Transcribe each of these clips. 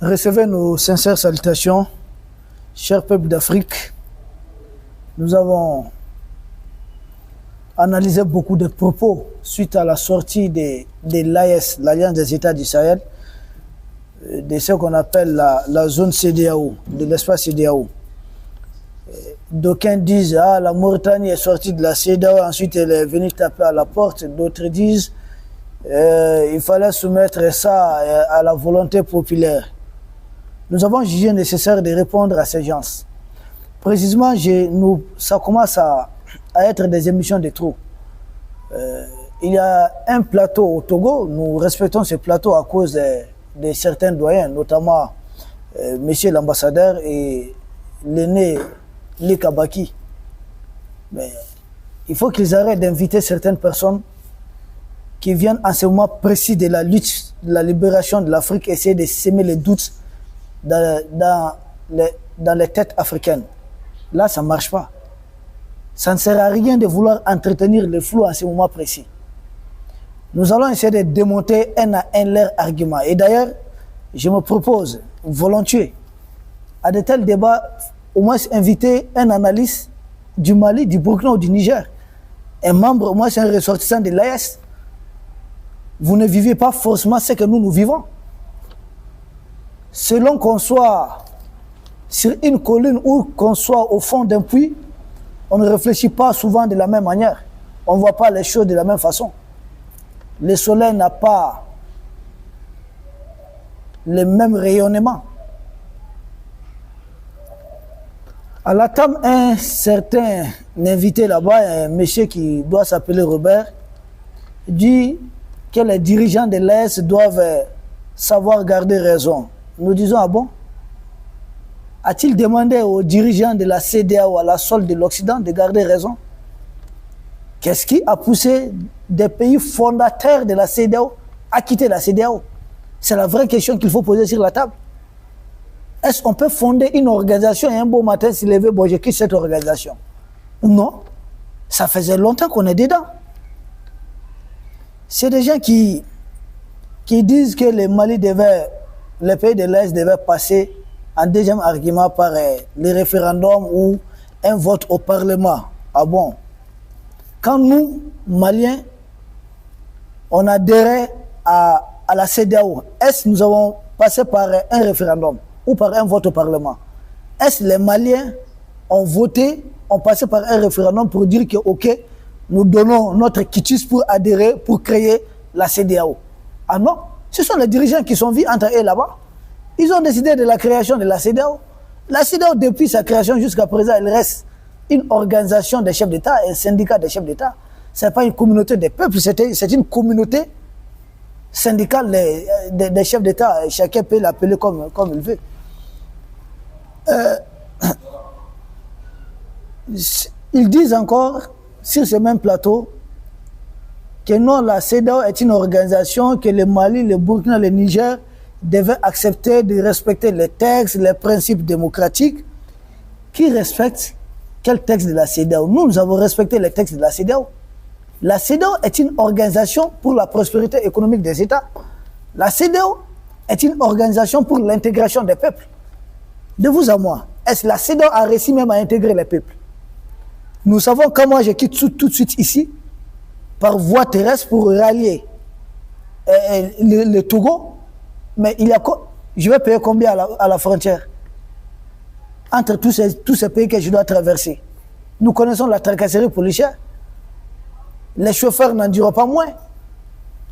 Recevez nos sincères salutations, chers peuples d'Afrique. Nous avons analysé beaucoup de propos suite à la sortie de l'AES, l'Alliance des États du Sahel, de ce qu'on appelle la zone CEDEAO, de l'espace CEDEAO. D'aucuns disent « Ah, la Mauritanie est sortie de la CEDEAO, ensuite elle est venue taper à la porte ». D'autres disent il fallait soumettre ça à la volonté populaire. Nous avons jugé nécessaire de répondre à ces gens. Précisément, ça commence à être des émissions de trop. Il y a un plateau au Togo, nous respectons ce plateau à cause de certains doyens, notamment monsieur l'ambassadeur et l'aîné Lika Baki. Mais il faut qu'ils arrêtent d'inviter certaines personnes qui viennent en ce moment précis de la lutte, de la libération de l'Afrique, essayer de semer les doutes dans les têtes africaines. Là, ça ne marche pas. Ça ne sert à rien de vouloir entretenir le flou en ce moment précis. Nous allons essayer de démonter un à un leurs arguments. Et d'ailleurs, je me propose volontiers à de tels débats, au moins inviter un analyste du Mali, du Burkina ou du Niger. Un membre, au moins c'est un ressortissant de l'AES. Vous ne vivez pas forcément ce que nous vivons. Selon qu'on soit sur une colline ou qu'on soit au fond d'un puits, on ne réfléchit pas souvent de la même manière. On ne voit pas les choses de la même façon. Le soleil n'a pas le même rayonnement. À la table, un certain invité là-bas, un monsieur qui doit s'appeler Robert, dit que les dirigeants de l'AES doivent savoir garder raison. Nous disons, ah bon? A-t-il demandé aux dirigeants de la CEDEAO à la solde de l'Occident de garder raison? Qu'est-ce qui a poussé des pays fondateurs de la CEDEAO à quitter la CEDEAO? C'est la vraie question qu'il faut poser sur la table. Est-ce qu'on peut fonder une organisation et un beau matin se lever, bon, je quitte cette organisation? Non. Ça faisait longtemps qu'on est dedans. C'est des gens qui disent que les pays de l'Est devaient passer en deuxième argument par les référendums ou un vote au Parlement. Ah bon? Quand nous, Maliens, on adhérait à la CEDEAO, est-ce que nous avons passé par un référendum ou par un vote au Parlement? Est-ce que les Maliens ont voté, ont passé par un référendum pour dire que, ok, nous donnons notre quitus pour adhérer, pour créer la CEDEAO? Ah non, ce sont les dirigeants qui sont vus entre eux là-bas. Ils ont décidé de la création de la CEDEAO. La CEDEAO, depuis sa création jusqu'à présent, elle reste une organisation des chefs d'État, un syndicat des chefs d'État. Ce n'est pas une communauté des peuples, c'est une communauté syndicale des chefs d'État. Chacun peut l'appeler comme il veut. Ils disent encore, sur ce même plateau, que non, la CEDEAO est une organisation que le Mali, le Burkina, le Niger devaient accepter de respecter les textes, les principes démocratiques. Qui respecte quel texte de la CEDEAO? Nous avons respecté les textes de la CEDEAO. La CEDEAO est une organisation pour la prospérité économique des États. La CEDEAO est une organisation pour l'intégration des peuples. De vous à moi, est-ce que la CEDEAO a réussi même à intégrer les peuples? Nous savons que moi je quitte tout de suite ici, par voie terrestre pour rallier le Togo, mais je vais payer combien à la frontière? Entre tous ces pays que je dois traverser. Nous connaissons la tracasserie policière. Les chauffeurs n'en diront pas moins.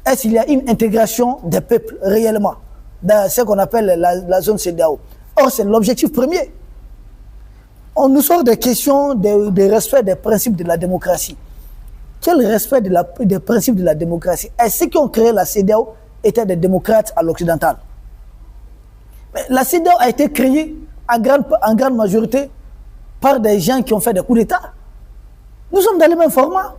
Est-ce qu'il y a une intégration des peuples réellement dans ce qu'on appelle la zone CEDEAO? Or, c'est l'objectif premier. On nous sort des questions de respect des principes de la démocratie. Quel respect des principes de la démocratie? Est-ce ceux qui ont créé la CEDEAO étaient des démocrates à l'occidental? La CEDEAO a été créée en grande majorité par des gens qui ont fait des coups d'État. Nous sommes dans le même format.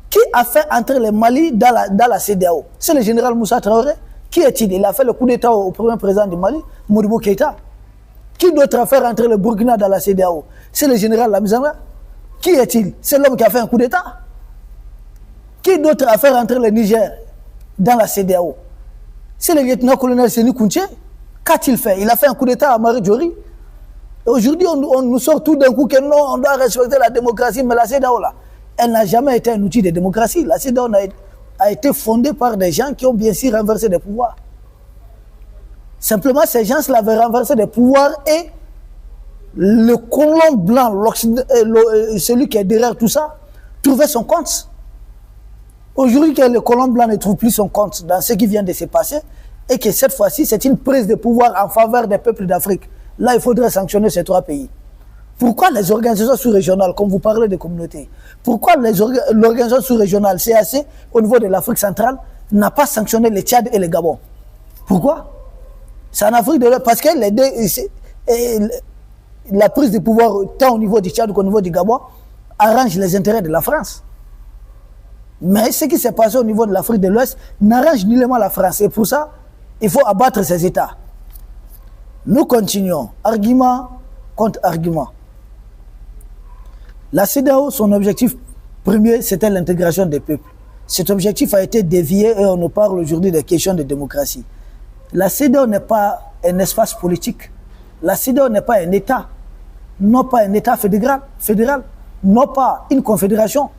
Qui a fait entrer le Mali dans la CEDEAO? C'est le général Moussa Traoré. Qui est-il? Il a fait le coup d'État au premier président du Mali, Modibo Keïta. Qui d'autre a fait entrer le Burkina dans la CEDEAO? C'est le général Lamizana. Qui est-il? C'est l'homme qui a fait un coup d'État. Qui d'autre a fait entrer le Niger dans la CEDEAO? C'est le lieutenant-colonel Séni Kounché. Qu'a-t-il fait? Il a fait un coup d'État à Marie Djori. Aujourd'hui, on nous sort tout d'un coup que non, on doit respecter la démocratie, mais la CEDEAO, là, elle n'a jamais été un outil de démocratie. La CEDEAO a été fondée par des gens qui ont bien sûr renversé des pouvoirs. Simplement, ces gens-là avaient renversé des pouvoirs et le colon blanc, celui qui est derrière tout ça, trouvait son compte. Aujourd'hui, que le colon blanc ne trouve plus son compte dans ce qui vient de se passer et que cette fois-ci, c'est une prise de pouvoir en faveur des peuples d'Afrique. Là, il faudrait sanctionner ces 3 pays. Pourquoi les organisations sous-régionales, comme vous parlez de communautés, pourquoi l'organisation sous-régionale CAC au niveau de l'Afrique centrale n'a pas sanctionné le Tchad et le Gabon? Pourquoi? C'est en Afrique de l'Ouest, parce que la prise de pouvoir, tant au niveau du Tchad qu'au niveau du Gabon, arrange les intérêts de la France. Mais ce qui s'est passé au niveau de l'Afrique de l'Ouest n'arrange nullement la France. Et pour ça, il faut abattre ces États. Nous continuons. Argument contre argument. La CEDEAO, son objectif premier, c'était l'intégration des peuples. Cet objectif a été dévié et on nous parle aujourd'hui des questions de démocratie. La CEDEAO n'est pas un espace politique. La CEDEAO n'est pas un État. Non pas un État fédéral, non pas une confédération.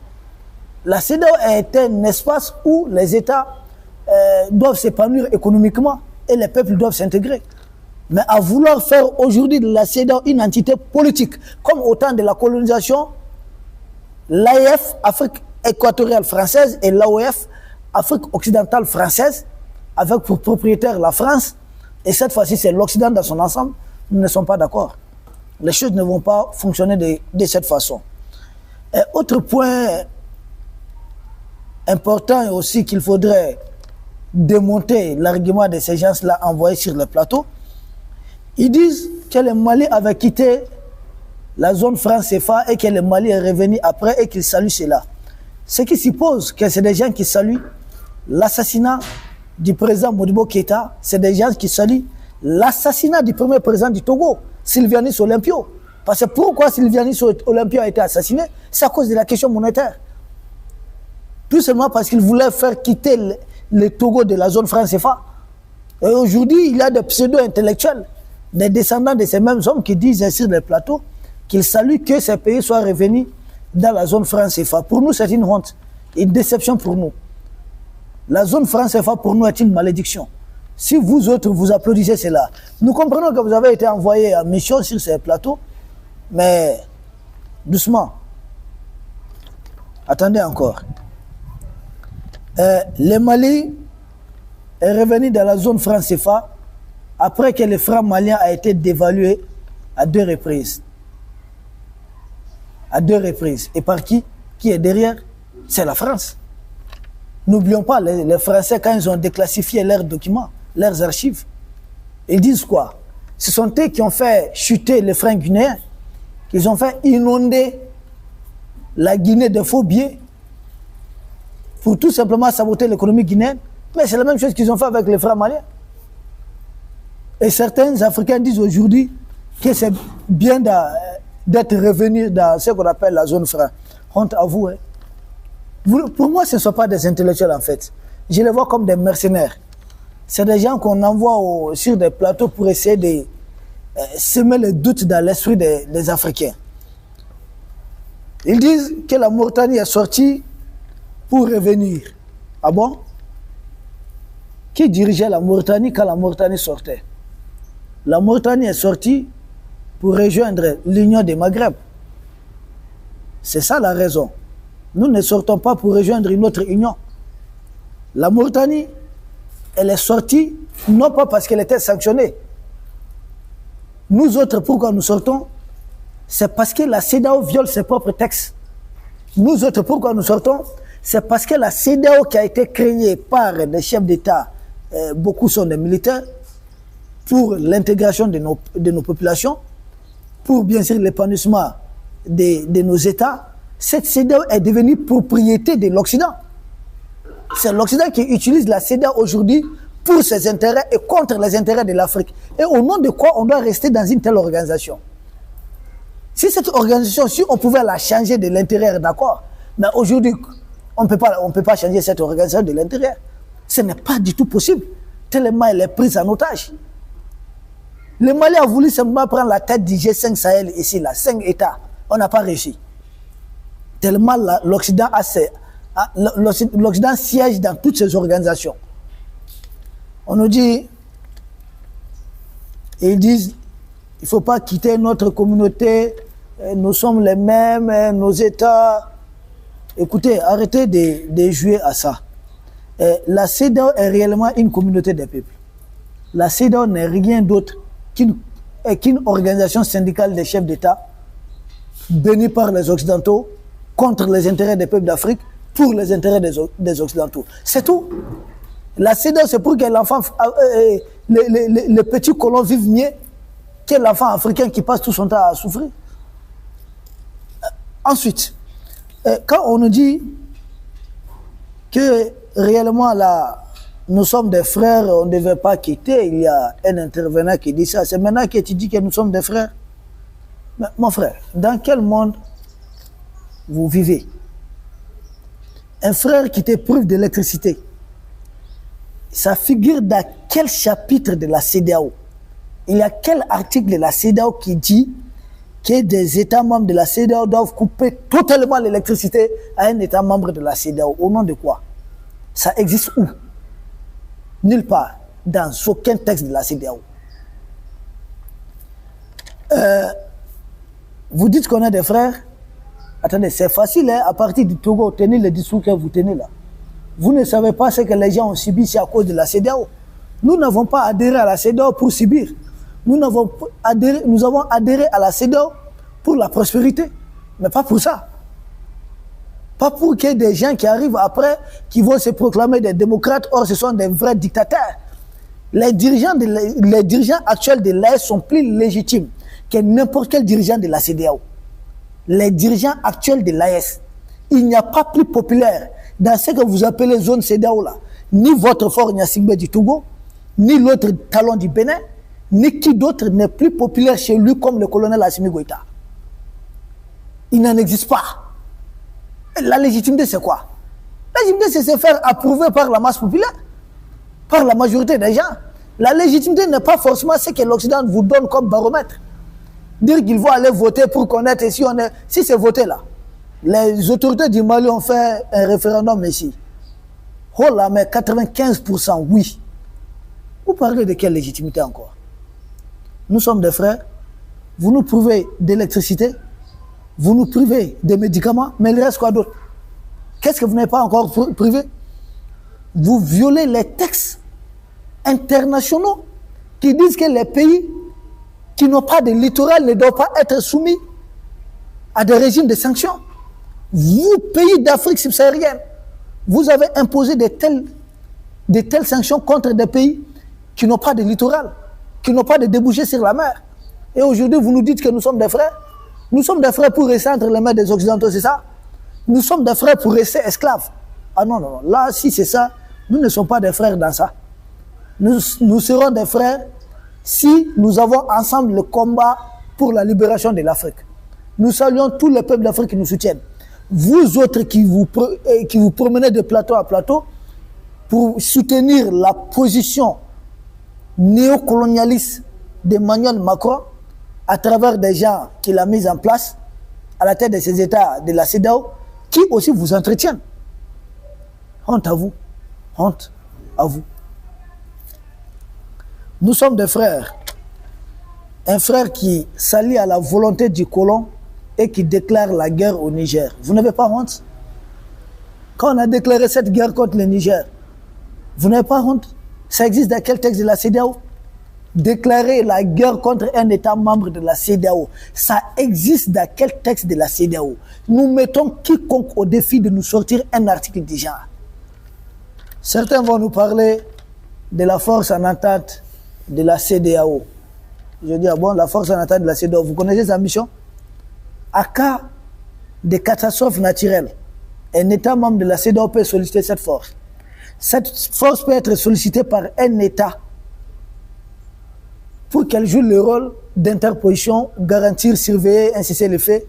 La CEDEAO est un espace où les États doivent s'épanouir économiquement et les peuples doivent s'intégrer. Mais à vouloir faire aujourd'hui de la CEDEAO une entité politique, comme au temps de la colonisation, l'AEF, Afrique équatoriale française, et l'AOF, Afrique occidentale française, avec pour propriétaire la France, et cette fois-ci c'est l'Occident dans son ensemble, nous ne sommes pas d'accord. Les choses ne vont pas fonctionner de cette façon. Et autre point important aussi qu'il faudrait démonter l'argument de ces gens-là envoyés sur le plateau. Ils disent que le Mali avait quitté la zone franc CFA et que le Mali est revenu après et qu'ils saluent cela. Ce qui suppose que c'est des gens qui saluent l'assassinat du président Modibo Keïta, c'est des gens qui saluent l'assassinat du premier président du Togo, Sylvianis Olympio. Parce que pourquoi Sylvianis Olympio a été assassiné? C'est à cause de la question monétaire. Tout simplement parce qu'il voulait faire quitter le Togo de la zone franc CFA. Et aujourd'hui, il y a des pseudo-intellectuels, des descendants de ces mêmes hommes qui disent sur les plateaux qu'ils saluent que ces pays soient revenus dans la zone franc CFA. Pour nous, c'est une honte, une déception pour nous. La zone franc CFA pour nous est une malédiction. Si vous autres, vous applaudissez cela, nous comprenons que vous avez été envoyés en mission sur ces plateaux, mais doucement. Attendez encore. Le Mali est revenu dans la zone franc CFA après que le franc malien a été dévalué à 2 reprises. À 2 reprises. Et par qui? Qui est derrière? C'est la France. N'oublions pas, les Français, quand ils ont déclassifié leurs documents, leurs archives, ils disent quoi? Ce sont eux qui ont fait chuter les francs guinéens, qui ont fait inonder la Guinée de faux billets pour tout simplement saboter l'économie guinéenne. Mais c'est la même chose qu'ils ont fait avec les francs maliens. Et certains Africains disent aujourd'hui que c'est bien d'être revenu dans ce qu'on appelle la zone franc. Honte à vous, hein. Pour moi, ce ne sont pas des intellectuels en fait. Je les vois comme des mercenaires. C'est des gens qu'on envoie sur des plateaux pour essayer de semer le doute dans l'esprit des Africains. Ils disent que la Mauritanie est sortie pour revenir. Ah bon? Qui dirigeait la Mauritanie quand la Mauritanie sortait? La Mauritanie est sortie pour rejoindre l'Union des Maghreb. C'est ça la raison. Nous ne sortons pas pour rejoindre une autre union. La Mauritanie, elle est sortie non pas parce qu'elle était sanctionnée. Nous autres, pourquoi nous sortons? C'est parce que la CEDEAO viole ses propres textes. Nous autres, pourquoi nous sortons? C'est parce que la CEDEAO qui a été créée par des chefs d'État, beaucoup sont des militaires, pour l'intégration de nos populations, pour bien sûr l'épanouissement de nos États, cette CEDEAO est devenue propriété de l'Occident. C'est l'Occident qui utilise la CEDEAO aujourd'hui pour ses intérêts et contre les intérêts de l'Afrique. Et au nom de quoi on doit rester dans une telle organisation? Si cette organisation, si on pouvait la changer de l'intérieur, d'accord, mais aujourd'hui, on ne peut pas changer cette organisation de l'intérieur. Ce n'est pas du tout possible, tellement elle est prise en otage. Le Mali a voulu simplement prendre la tête du G5 Sahel ici, là, 5 États. On n'a pas réussi. Tellement l'Occident l'Occident siège dans toutes ces organisations. On nous dit, ils disent, il ne faut pas quitter notre communauté, nous sommes les mêmes, nos États. Écoutez, arrêtez de jouer à ça. La CEDEAO est réellement une communauté des peuples. La CEDEAO n'est rien d'autre qu'une organisation syndicale des chefs d'État bénie par les Occidentaux contre les intérêts des peuples d'Afrique pour les intérêts des Occidentaux. C'est tout. La CEDEAO, c'est pour que l'enfant, les petits colons vivent mieux que l'enfant africain qui passe tout son temps à souffrir. Ensuite, quand on nous dit que réellement là, nous sommes des frères, on ne devait pas quitter, il y a un intervenant qui dit ça, c'est maintenant que tu dis que nous sommes des frères. Mais mon frère, dans quel monde vous vivez? Un frère qui t'éprouve de l'électricité, ça figure dans quel chapitre de la CEDEAO? Il y a quel article de la CEDEAO qui dit que des États membres de la CEDEAO doivent couper totalement l'électricité à un État membre de la CEDEAO? Au nom de quoi? Ça existe où? Nulle part, dans aucun texte de la CEDEAO. Vous dites qu'on est des frères. Attendez, c'est facile, hein, à partir du Togo, tenez le discours que vous tenez là. Vous ne savez pas ce que les gens ont subi, c'est à cause de la CEDEAO. Nous n'avons pas adhéré à la CEDEAO pour subir. Nous avons adhéré à la CEDEAO pour la prospérité, mais pas pour ça. Pas pour qu'il y ait des gens qui arrivent après, qui vont se proclamer des démocrates, or ce sont des vrais dictateurs. Les dirigeants actuels de l'AES sont plus légitimes que n'importe quel dirigeant de la CEDEAO. Les dirigeants actuels de l'AES, il n'y a pas plus populaire dans ce que vous appelez zone CEDEAO là, ni votre fort Gnassingbé du Togo, ni l'autre talon du Bénin, ni qui d'autre n'est plus populaire chez lui comme le colonel Assimi Goïta. Il n'en existe pas. La légitimité, c'est quoi? La légitimité, c'est se faire approuver par la masse populaire, par la majorité des gens. La légitimité n'est pas forcément ce que l'Occident vous donne comme baromètre. Dire qu'il faut aller voter pour connaître si c'est voté là. Les autorités du Mali ont fait un référendum ici. Oh là, mais 95% oui. Vous parlez de quelle légitimité encore? Nous sommes des frères. Vous nous prouvez d'électricité. Vous nous privez des médicaments, mais il reste quoi d'autre? Qu'est-ce que vous n'avez pas encore privé? Vous violez les textes internationaux qui disent que les pays qui n'ont pas de littoral ne doivent pas être soumis à des régimes de sanctions. Vous, pays d'Afrique subsaharienne, vous avez imposé de telles sanctions contre des pays qui n'ont pas de littoral, qui n'ont pas de débouchés sur la mer. Et aujourd'hui, vous nous dites que nous sommes des frères. Nous sommes des frères pour rester entre les mains des Occidentaux, c'est ça? Nous sommes des frères pour rester esclaves. Ah non, non, non. Là, si c'est ça, nous ne sommes pas des frères dans ça. Nous serons des frères si nous avons ensemble le combat pour la libération de l'Afrique. Nous saluons tous les peuples d'Afrique qui nous soutiennent. Vous autres qui vous promenez de plateau à plateau pour soutenir la position néocolonialiste d'Emmanuel Macron à travers des gens qu'il a mis en place à la tête de ces États de la CEDEAO qui aussi vous entretiennent. Honte à vous. Honte à vous. Nous sommes des frères. Un frère qui s'allie à la volonté du colon et qui déclare la guerre au Niger. Vous n'avez pas honte? Quand on a déclaré cette guerre contre le Niger, vous n'avez pas honte? Ça existe dans quel texte de la CEDEAO? Déclarer la guerre contre un État membre de la CEDEAO, ça existe dans quel texte de la CEDEAO? Nous mettons quiconque au défi de nous sortir un article du genre. Certains vont nous parler de la force en entente de la CEDEAO. Je dis, ah bon, la force en entente de la CEDEAO, vous connaissez sa mission? À cas de catastrophe naturelle, un État membre de la CEDEAO peut solliciter cette force. Cette force peut être sollicitée par un État pour qu'elle joue le rôle d'interposition, garantir, surveiller, inciter les faits.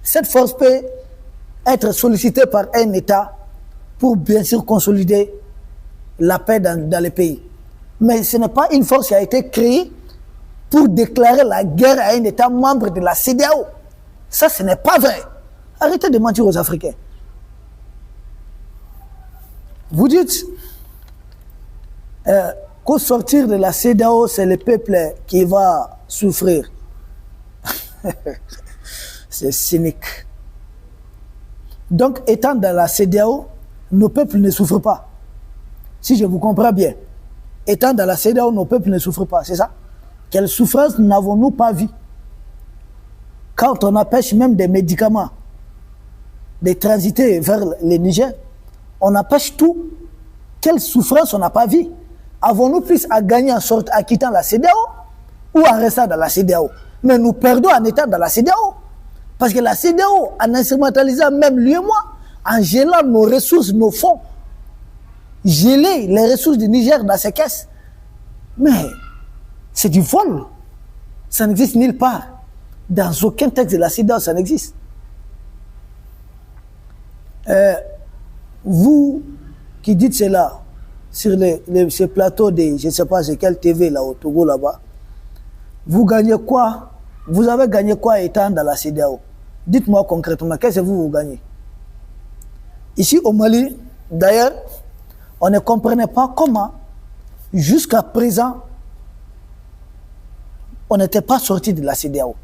Cette force peut être sollicitée par un État pour bien sûr consolider la paix dans les pays. Mais ce n'est pas une force qui a été créée pour déclarer la guerre à un État membre de la CEDEAO. Ça, ce n'est pas vrai. Arrêtez de mentir aux Africains. Vous dites qu'au sortir de la CEDEAO, c'est le peuple qui va souffrir. C'est cynique. Donc, étant dans la CEDEAO, nos peuples ne souffrent pas. Si je vous comprends bien. Étant dans la CEDEAO, nos peuples ne souffrent pas, c'est ça? Quelle souffrance n'avons-nous pas vu? Quand on empêche même des médicaments de transiter vers le Niger, on empêche tout. Quelle souffrance on n'a pas vu? Avons-nous plus à gagner en quittant la CEDEAO ou en restant dans la CEDEAO? Mais nous perdons en étant dans la CEDEAO. Parce que la CEDEAO, en instrumentalisant même lui et moi, en gelant nos ressources, nos fonds, geler les ressources du Niger dans ses caisses, mais c'est du vol. Ça n'existe nulle part. Dans aucun texte de la CEDEAO, ça n'existe. Vous qui dites cela sur ces plateaux de, je ne sais pas c'est quelle TV là au Togo là-bas, vous gagnez quoi? Vous avez gagné quoi étant dans la CEDEAO? Dites-moi concrètement, qu'est-ce que vous gagnez? Ici au Mali, d'ailleurs, on ne comprenait pas comment, jusqu'à présent, on n'était pas sorti de la CEDEAO.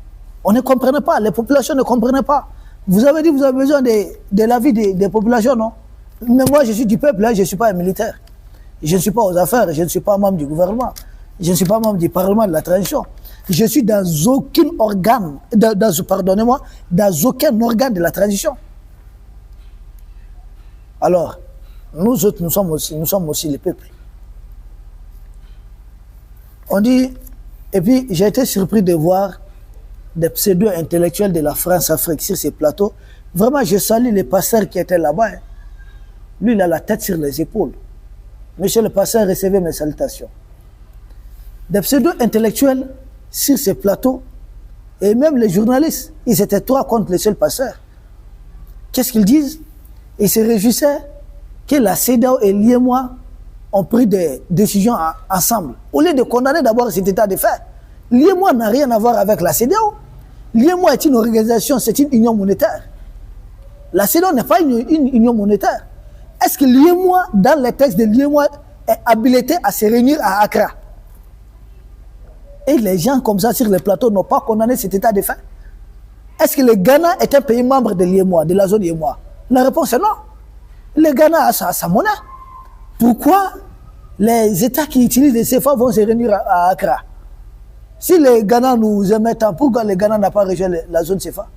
On ne comprenait pas, les populations ne comprenaient pas. Vous avez dit que vous avez besoin de l'avis des populations, non? Mais moi, je suis du peuple, hein, je ne suis pas un militaire. Je ne suis pas aux affaires, je ne suis pas membre du gouvernement. Je ne suis pas membre du Parlement de la transition. Je suis dans aucun organe, pardonnez-moi, dans aucun organe de la transition. Alors, nous autres, nous sommes aussi le peuple. On dit, et puis j'ai été surpris de voir des pseudo-intellectuels de la France-Afrique sur ces plateaux. Vraiment, je salue les pasteurs qui étaient là-bas. Hein. Lui, il a la tête sur les épaules. Monsieur le pasteur, recevez mes salutations. Des pseudo-intellectuels sur ces plateaux, et même les journalistes, ils étaient trois contre le seul pasteur. Qu'est-ce qu'ils disent? Ils se réjouissaient que la CEDEAO et l'IEMOA ont pris des décisions ensemble. Au lieu de condamner d'abord cet état de fait, l'IEMOA n'a rien à voir avec la CEDEAO. L'IEMOA est une organisation, c'est une union monétaire. La CEDEAO n'est pas une union monétaire. Est-ce que l'IEMOA, dans les textes de l'IEMOA, est habilité à se réunir à Accra? Et les gens comme ça sur les plateaux n'ont pas condamné cet état de fait. Est-ce que le Ghana est un pays membre de l'IEMOA, de la zone IEMOA? La réponse est non. Le Ghana a sa monnaie. Pourquoi les États qui utilisent les CFA vont se réunir à Accra? Si le Ghana nous aimait tant, pourquoi le Ghana n'a pas rejoint la zone CFA?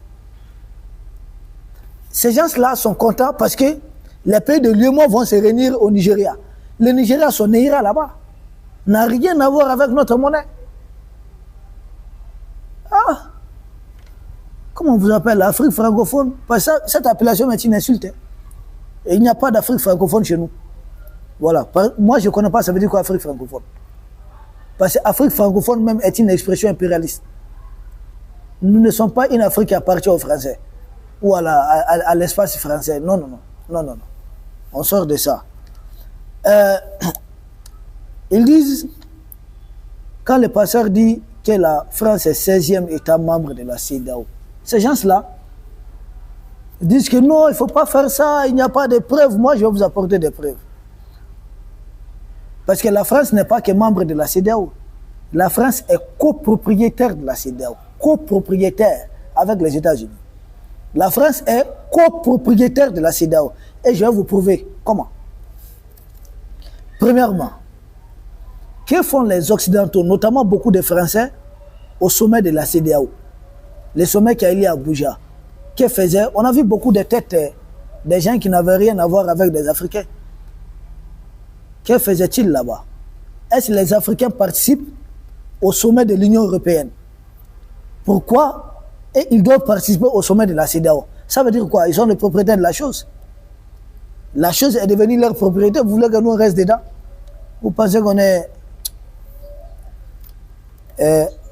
Ces gens-là sont contents parce que les pays de l'UEMOA vont se réunir au Nigeria. Le Nigeria, son Naira là-bas, n'a rien à voir avec notre monnaie. Ah! Comment on vous appelle l'Afrique francophone? Parce que cette appellation est une insulte. Et il n'y a pas d'Afrique francophone chez nous. Voilà. Moi, je ne connais pas, ça veut dire quoi Afrique francophone? Parce que Afrique francophone même est une expression impérialiste. Nous ne sommes pas une Afrique qui appartient aux Français ou à l'espace français. Non, non, non, non, non, non. On sort de ça. Ils disent, quand le pasteur dit que la France est 16e État membre de la CEDEAO, ces gens-là disent que non, il ne faut pas faire ça, il n'y a pas de preuves. Moi, je vais vous apporter des preuves. Parce que la France n'est pas que membre de la CEDEAO. La France est copropriétaire de la CEDEAO. Copropriétaire avec les États-Unis. La France est copropriétaire de la CEDEAO. Et je vais vous prouver comment. Premièrement, que font les Occidentaux, notamment beaucoup de Français, au sommet de la CEDEAO? Le sommet qui a eu lieu à Abuja. Que faisaient? On a vu beaucoup de têtes des gens qui n'avaient rien à voir avec des Africains. Que faisaient-ils là-bas? Est-ce que les Africains participent au sommet de l'Union européenne? Pourquoi? Et ils doivent participer au sommet de la CEDEAO. Ça veut dire quoi? Ils sont les propriétaires de la chose. La chose est devenue leur propriété. Vous voulez que nous reste dedans? Vous pensez qu'on est...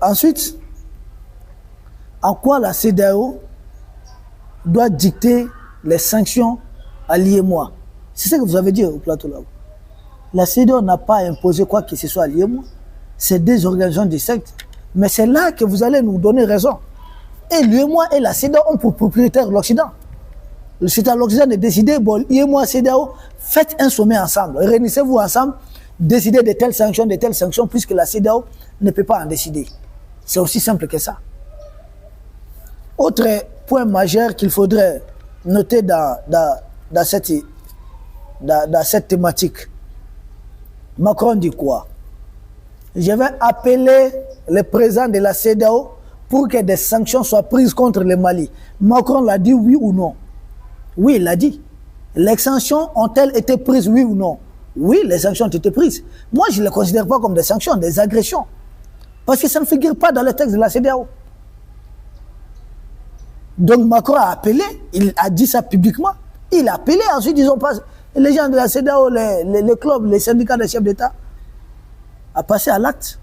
ensuite, en quoi la CEDEAO doit dicter les sanctions à l'IEMOA? C'est ce que vous avez dit au plateau là-haut. La CEDEAO n'a pas imposé quoi que ce soit à l'IEMOA. C'est des organisations distinctes. Mais c'est là que vous allez nous donner raison. Et l'UEMOA et la CEDEAO ont pour propriétaire l'Occident. C'est à l'Occident de décider, bon, l'UEMOA et CEDEAO, faites un sommet ensemble. Réunissez-vous ensemble, décidez de telles sanctions, puisque la CEDEAO ne peut pas en décider. C'est aussi simple que ça. Autre point majeur qu'il faudrait noter dans cette thématique. Macron dit quoi? Je vais appeler le président de la CEDEAO pour que des sanctions soient prises contre le Mali. Macron l'a dit, oui ou non? Oui, il l'a dit. Les sanctions ont-elles été prises, oui ou non? Oui, les sanctions ont été prises. Moi, je ne les considère pas comme des sanctions, des agressions. Parce que ça ne figure pas dans le texte de la CEDEAO. Donc Macron a appelé, il a dit ça publiquement. Il a appelé, ensuite ils ont passé, les gens de la CEDEAO, les clubs, les syndicats des chefs d'État, a passé à l'acte.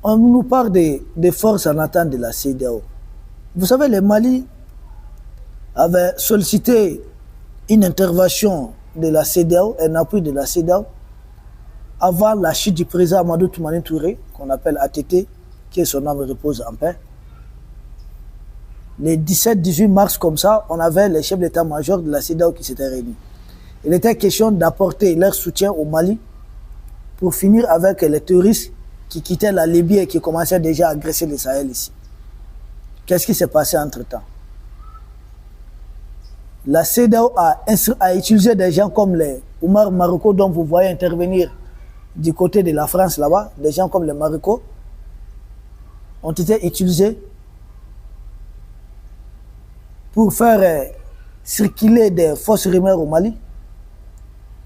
On nous parle des forces en attente de la CEDEAO. Vous savez, le Mali avait sollicité une intervention de la CEDEAO, un appui de la CEDEAO, avant la chute du président Amadou Toumani Touré, qu'on appelle ATT, qui est son âme repose en paix. Les 17-18 mars, comme ça, on avait les chefs d'état-major de la CEDEAO qui s'étaient réunis. Il était question d'apporter leur soutien au Mali pour finir avec les terroristes qui quittaient la Libye et qui commençaient déjà à agresser le Sahel ici. Qu'est-ce qui s'est passé entre-temps? La CEDEAO a utilisé des gens comme les Oumar Maroko, dont vous voyez intervenir du côté de la France là-bas, des gens comme les Maroko ont été utilisés pour faire circuler des fausses rumeurs au Mali,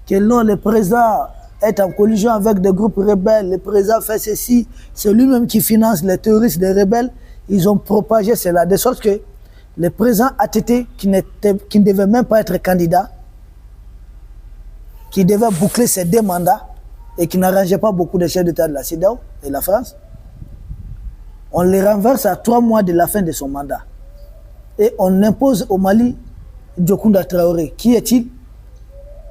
que non, le président est en collision avec des groupes rebelles, le président fait ceci, c'est lui-même qui finance les terroristes des rebelles. Ils ont propagé cela, de sorte que le président ATT, qui ne devait même pas être candidat, qui devait boucler ses 2 mandats, et qui n'arrangeait pas beaucoup de chefs d'État de la CEDEAO et de la France, on les renverse à 3 mois de la fin de son mandat. Et on impose au Mali Diokounda Traoré. Qui est-il?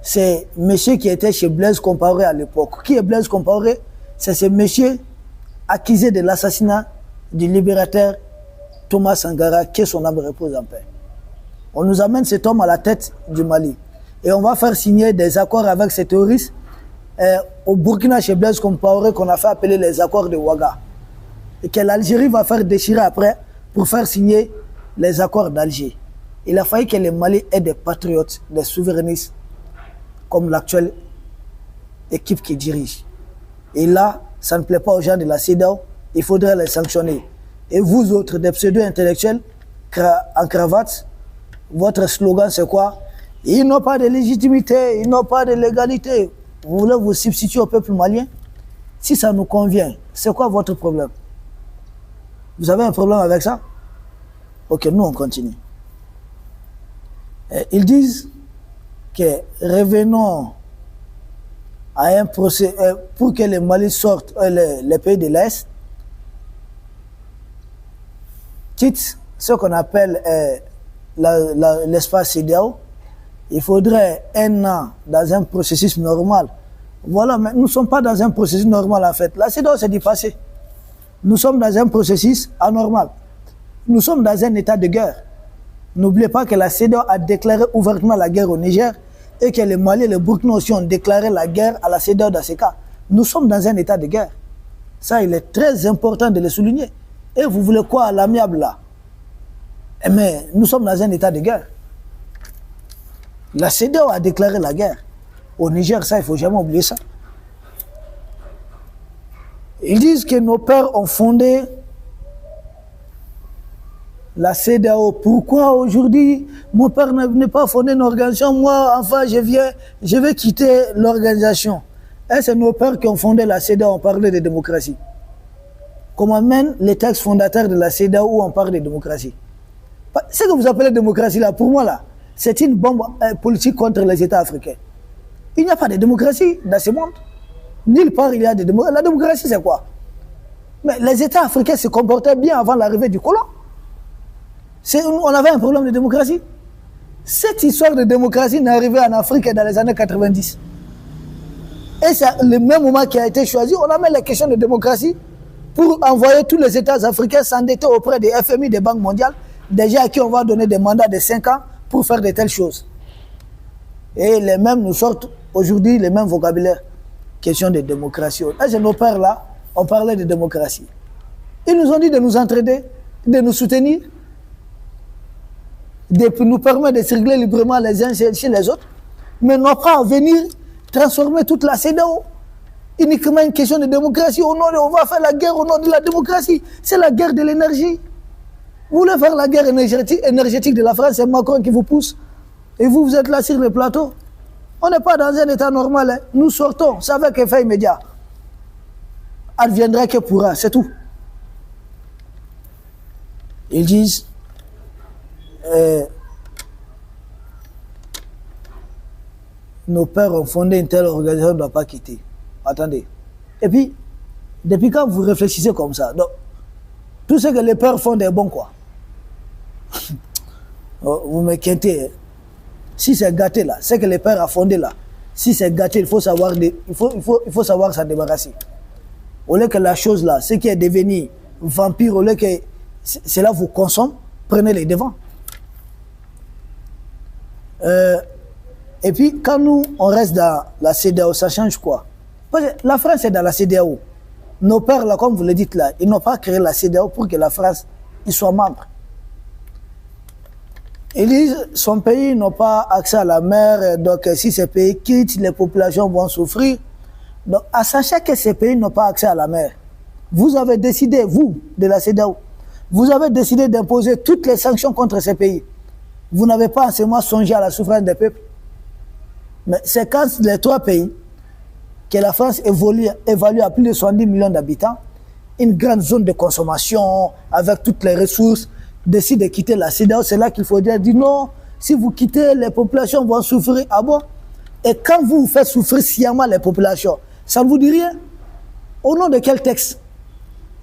C'est monsieur qui était chez Blaise Compaoré à l'époque. Qui est Blaise Compaoré? C'est ce monsieur accusé de l'assassinat du libérateur Thomas Sankara, qui est son âme repose en paix. On nous amène cet homme à la tête du Mali. Et on va faire signer des accords avec ces terroristes au Burkina chez Blaise Compaoré, qu'on a fait appeler les accords de Ouaga. Et que l'Algérie va faire déchirer après pour faire signer les accords d'Alger. Il a fallu que le Mali ait des patriotes, des souverainistes, comme l'actuelle équipe qui dirige. Et là, ça ne plaît pas aux gens de la CEDEAO, il faudrait les sanctionner. Et vous autres, des pseudo-intellectuels en cravate, votre slogan c'est quoi? Ils n'ont pas de légitimité, ils n'ont pas de légalité. Vous voulez vous substituer au peuple malien? Si ça nous convient, c'est quoi votre problème? Vous avez un problème avec ça? Ok, nous on continue. Ils disent que revenons à un procès pour que le Mali sorte, les pays de l'Est, quitte ce qu'on appelle l'espace CEDEAO. Il faudrait 1 an dans un processus normal. Voilà, mais nous ne sommes pas dans un processus normal en fait. La CEDEAO c'est du passé. Nous sommes dans un processus anormal. Nous sommes dans un état de guerre. N'oubliez pas que la CEDEAO a déclaré ouvertement la guerre au Niger et que le Mali et le Burkina aussi ont déclaré la guerre à la CEDEAO dans ces cas. Nous sommes dans un état de guerre. Ça, il est très important de le souligner. Et vous voulez quoi à l'amiable là? Mais nous sommes dans un état de guerre. La CEDEAO a déclaré la guerre. Au Niger, ça, il ne faut jamais oublier ça. Ils disent que nos pères ont fondé la CEDEAO. Pourquoi aujourd'hui mon père n'a pas fondé une organisation? Moi, enfin, je vais quitter l'organisation. Et c'est nos pères qui ont fondé la CEDEAO, on parlait de démocratie. Comment mènent les textes fondateurs de la CEDEAO où on parle de démocratie? Ce que vous appelez démocratie là, pour moi là, c'est une bombe politique contre les États africains. Il n'y a pas de démocratie dans ce monde. Nulle part il y a de démocratie. La démocratie c'est quoi? Mais les États africains se comportaient bien avant l'arrivée du colon. On avait un problème de démocratie. Cette histoire de démocratie n'est arrivée en Afrique que dans les années 90. Et c'est le même moment qui a été choisi, on a mis les questions de démocratie pour envoyer tous les États africains s'endetter auprès des FMI, des banques mondiales, déjà à qui on va donner des mandats de 5 ans pour faire de telles choses. Et les mêmes nous sortent aujourd'hui les mêmes vocabulaires. Question de démocratie. Là, c'est nos pères là, on parlait de démocratie. Ils nous ont dit de nous entraider, de nous soutenir, de nous permettre de circuler librement les uns chez les autres, mais non pas venir transformer toute la CEDEAO. Uniquement une question de démocratie. On va faire la guerre au nom de la démocratie. C'est la guerre de l'énergie. Vous voulez faire la guerre énergétique de la France, c'est Macron qui vous pousse. Et vous êtes là sur le plateau. On n'est pas dans un état normal. Hein. Nous sortons, c'est avec effet immédiat. Adviendra que pourra, c'est tout. Ils disent nos pères ont fondé une telle organisation, on ne doit pas quitter. Attendez. Et puis, depuis quand vous réfléchissez comme ça, donc, tout ce que les pères font est bon, quoi. Vous me quittez. Hein. Si c'est gâté là, ce que les pères ont fondé là, si c'est gâté, il faut savoir s'en débarrasser. Au lieu que la chose là, ce qui est devenu vampire, au lieu que cela vous consomme, prenez les devants. Et puis, quand nous, on reste dans la CEDEAO, ça change quoi? Parce que la France est dans la CEDEAO. Nos pères, là, comme vous le dites là, ils n'ont pas créé la CEDEAO pour que la France y soit membre. Ils disent son pays n'a pas accès à la mer, donc si ces pays quittent, les populations vont souffrir. Donc, à sachant que ces pays n'ont pas accès à la mer, vous avez décidé, vous, de la CEDEAO, vous avez décidé d'imposer toutes les sanctions contre ces pays. Vous n'avez pas en ce moment songé à la souffrance des peuples. Mais c'est quand les 3 pays que la France évalue à plus de 70 millions d'habitants, une grande zone de consommation avec toutes les ressources, décide de quitter la CEDEAO, c'est là qu'il faut dire non, si vous quittez, les populations vont souffrir. Ah bon? Et quand vous faites souffrir sciemment les populations, ça ne vous dit rien? Au nom de quel texte?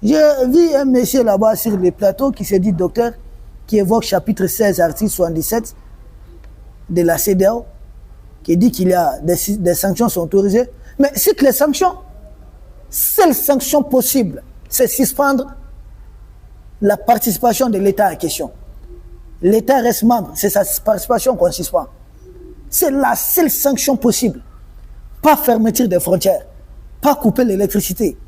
J'ai vu un monsieur là-bas sur le plateau qui se dit docteur, qui évoque chapitre 16, article 77 de la CEDEAO, qui dit qu'il y a des sanctions sont autorisées. Mais c'est que les sanctions, seule sanction possible, c'est suspendre la participation de l'État en question. L'État reste membre, c'est sa participation qu'on suspend. C'est la seule sanction possible. Pas fermeture des frontières, pas couper l'électricité,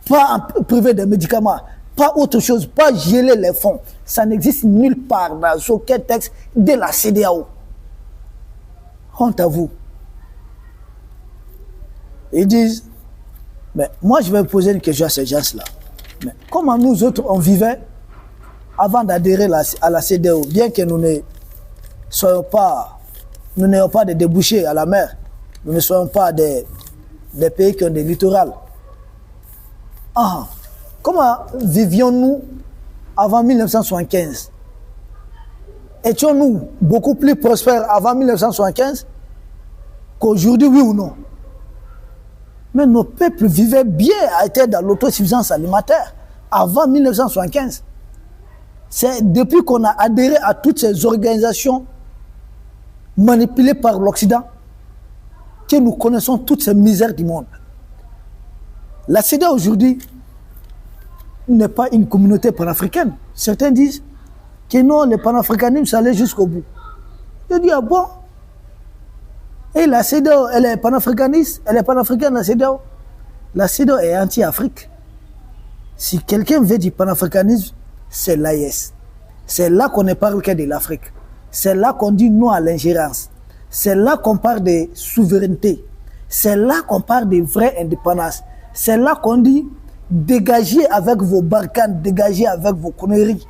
pas priver des médicaments, pas autre chose, pas geler les fonds. Ça n'existe nulle part dans aucun texte de la CEDEAO. Honte à vous. Ils disent, mais moi je vais poser une question à ces gens-là. Mais comment nous autres on vivait avant d'adhérer à la CEDEAO, bien que nous n'ayons pas de débouchés à la mer, nous ne soyons pas des pays qui ont des littorales. Ah, comment vivions-nous avant 1975? Étions-nous beaucoup plus prospères avant 1975 qu'aujourd'hui, oui ou non? Mais nos peuples vivaient bien, étaient dans l'autosuffisance alimentaire avant 1975. C'est depuis qu'on a adhéré à toutes ces organisations manipulées par l'Occident que nous connaissons toutes ces misères du monde. La CEDEAO aujourd'hui n'est pas une communauté panafricaine. Certains disent que non, le panafricanisme, ça allait jusqu'au bout. Je dis, ah bon? Et la CEDEAO, elle est panafricaniste, elle est panafricaine, la CEDEAO. La CEDEAO est anti-Afrique. Si quelqu'un veut du panafricanisme, c'est l'AES. C'est là qu'on ne parle que de l'Afrique. C'est là qu'on dit non à l'ingérence. C'est là qu'on parle de souveraineté. C'est là qu'on parle de vraie indépendance. C'est là qu'on dit dégagez avec vos barcanes, dégagez avec vos conneries.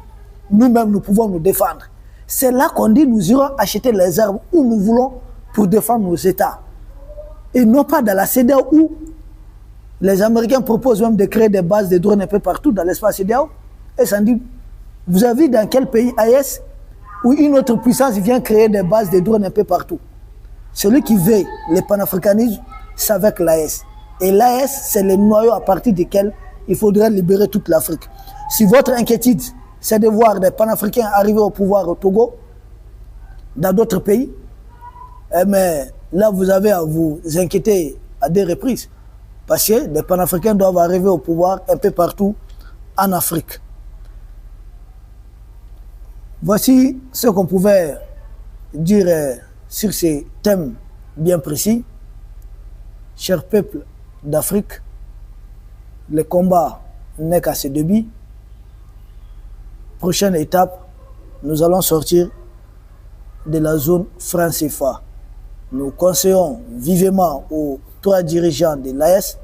Nous-mêmes, nous pouvons nous défendre. C'est là qu'on dit nous irons acheter les armes où nous voulons pour défendre nos États. Et non pas dans la CEDEAO où les Américains proposent même de créer des bases de drones un peu partout dans l'espace CEDEAO. Et ça dit, vous avez vu dans quel pays AES où une autre puissance vient créer des bases de drones un peu partout. Celui qui veut le panafricanisme, c'est avec l'AES. Et l'AES, c'est le noyau à partir duquel il faudrait libérer toute l'Afrique. Si votre inquiétude, c'est de voir des panafricains arriver au pouvoir au Togo, dans d'autres pays, mais là, vous avez à vous inquiéter à des reprises. Parce que les panafricains doivent arriver au pouvoir un peu partout en Afrique. Voici ce qu'on pouvait dire sur ces thèmes bien précis. Chers peuples d'Afrique, le combat n'est qu'à ses débuts. Prochaine étape, nous allons sortir de la zone franc CFA. Nous conseillons vivement aux 3 dirigeants de l'AES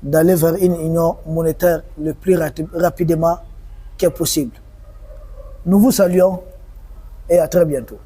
d'aller vers une union monétaire le plus rapidement que possible. Nous vous saluons et à très bientôt.